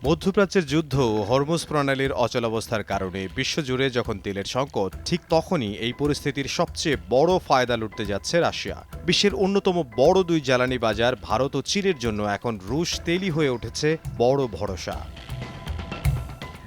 মধ্যপ্রাচ্যের যুদ্ধ ও হরমুজ প্রণালীর অচলাবস্থার কারণে বিশ্বজুড়ে যখন তেলের সংকট, ঠিক তখনই এই পরিস্থিতির সবচেয়ে বড় ফায়দা লুটতে যাচ্ছে রাশিয়া। বিশ্বের অন্যতম বড় দুই জ্বালানি বাজার ভারত ও চীনের জন্য এখন রুশ তেলই হয়ে উঠেছে বড় ভরসা।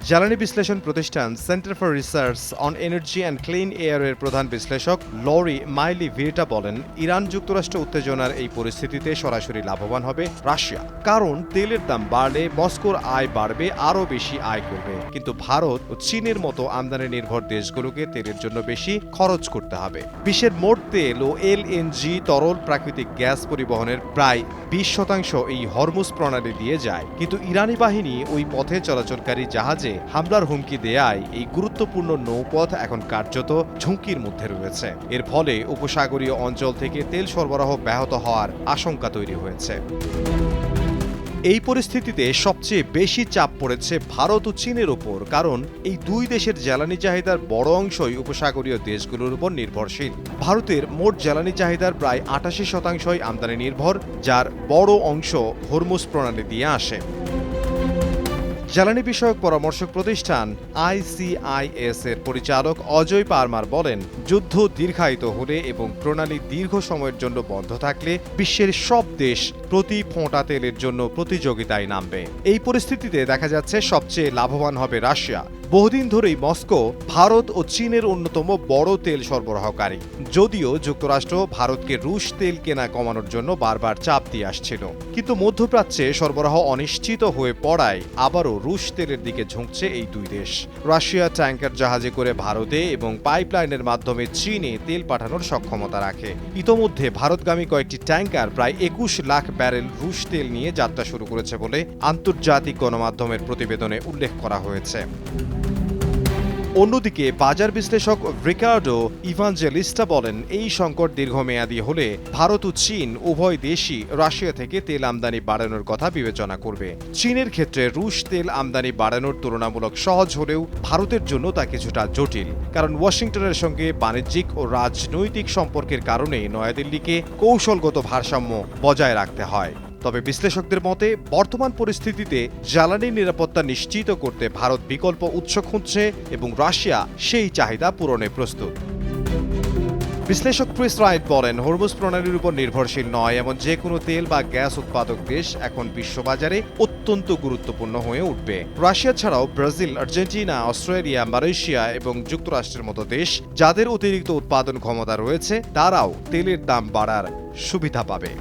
জ্বালানি বিশ্লেষণ প্রতিষ্ঠান centre for research on energy and clean এয়ারের প্রধান বিশ্লেষক লরি মাইলি ভিরটা বলেন, ইরান যুক্তরাষ্ট্র উত্তেজনার এই পরিস্থিতিতে সরাসরি লাভবান হবে রাশিয়া। কারণ তেলের দাম বাড়লে মস্কোর আয় বাড়বে, আরও বেশি আয় করবে। কিন্তু ভারত ও চীনের মতো আমদানি নির্ভর দেশগুলোকে তেলের জন্য বেশি খরচ করতে হবে। বিশ্বের মোট তেল ও এলএনজি তরল প্রাকৃতিক গ্যাস পরিবহনের প্রায় 20% এই হরমুজ প্রণালী দিয়ে যায়। কিন্তু ইরানি বাহিনী ওই পথে চলাচলকারী জাহাজে হামলার হুমকি দেয়ায় এই গুরুত্বপূর্ণ নৌপথ এখন কার্যত ঝুঁকির মধ্যে রয়েছে। এর ফলে উপসাগরীয় অঞ্চল থেকে তেল সরবরাহ ব্যাহত হওয়ার আশঙ্কা তৈরি হয়েছে। এই পরিস্থিতিতে সবচেয়ে বেশি চাপ পড়েছে ভারত ও চীনের উপর, কারণ এই দুই দেশের জ্বালানি চাহিদার বড় অংশই উপসাগরীয় দেশগুলোর উপর নির্ভরশীল। ভারতের মোট জ্বালানি চাহিদার প্রায় 88% আমদানি নির্ভর, যার বড় অংশ হরমুজ প্রণালী দিয়ে আসে। জ্বালানি বিষয়ক পরামর্শক প্রতিষ্ঠান ICIS এর পরিচালক অজয় পারমার বলেন, যুদ্ধ দীর্ঘায়িত হলে এবং প্রণালী দীর্ঘ সময়ের জন্য বন্ধ থাকলে বিশ্বের সব দেশ প্রতি ফোঁটা তেলের জন্য প্রতিযোগিতায় নামবে। এই পরিস্থিতিতে দেখা যাচ্ছে সবচেয়ে লাভবান হবে রাশিয়া। বহুদিন ধরেই মস্কো ভারত ও চীনের অন্যতম বড় তেল সরবরাহকারী, যদিও যুক্তরাষ্ট্র ভারতকে রুশ তেল কেনা কমানোর জন্য বারবার চাপ দিয়ে আসছিল। কিন্তু মধ্যপ্রাচ্যে সরবরাহ অনিশ্চিত হয়ে পড়ায় আবারও রুশ তেলের দিকে ঝুঁকছে এই দুই দেশ। রাশিয়া ট্যাঙ্কার জাহাজে করে ভারতে এবং পাইপলাইনের মাধ্যমে চীনে তেল পাঠানোর সক্ষমতা রাখে। ইতোমধ্যে ভারতগামী কয়েকটি ট্যাঙ্কার প্রায় 21 লাখ ব্যারেল রুশ তেল নিয়ে যাত্রা শুরু করেছে বলে আন্তর্জাতিক গণমাধ্যমের প্রতিবেদনে উল্লেখ করা হয়েছে। অন্যদিকে বাজার বিশ্লেষক রিকার্ডো ইভাঞ্জেলিস্টা বলেন, এই সংকট দীর্ঘমেয়াদী হলে ভারত ও চীন উভয় দেশই রাশিয়া থেকে তেল আমদানি বাড়ানোর কথা বিবেচনা করবে। চীনের ক্ষেত্রে রুশ তেল আমদানি বাড়ানোর তুলনামূলক সহজ হলেও ভারতের জন্য তা কিছুটা জটিল, কারণ ওয়াশিংটনের সঙ্গে বাণিজ্যিক ও রাজনৈতিক সম্পর্কের কারণে নয়াদিল্লিকে কৌশলগত ভারসাম্য বজায় রাখতে হয়। তবে বিশ্লেষকদের মতে বর্তমান পরিস্থিতিতে জ্বালানি নিরাপত্তা নিশ্চিত করতে ভারত বিকল্প উৎস খুঁজছে এবং রাশিয়া সেই চাহিদা পূরণে প্রস্তুত। বিশ্লেষক ক্রিস রাইট বলেন, হরমুজ প্রণালীর উপর নির্ভরশীল নয় এমন যে কোনো তেল বা গ্যাস উৎপাদক দেশ এখন বিশ্ববাজারে অত্যন্ত গুরুত্বপূর্ণ হয়ে উঠবে। রাশিয়া ছাড়াও ব্রাজিল, আর্জেন্টিনা, অস্ট্রেলিয়া, মালয়েশিয়া এবং যুক্তরাষ্ট্রের মতো দেশ যাদের অতিরিক্ত উৎপাদন ক্ষমতা রয়েছে, তারাও তেলের দাম বাড়ার সুবিধা পাবে।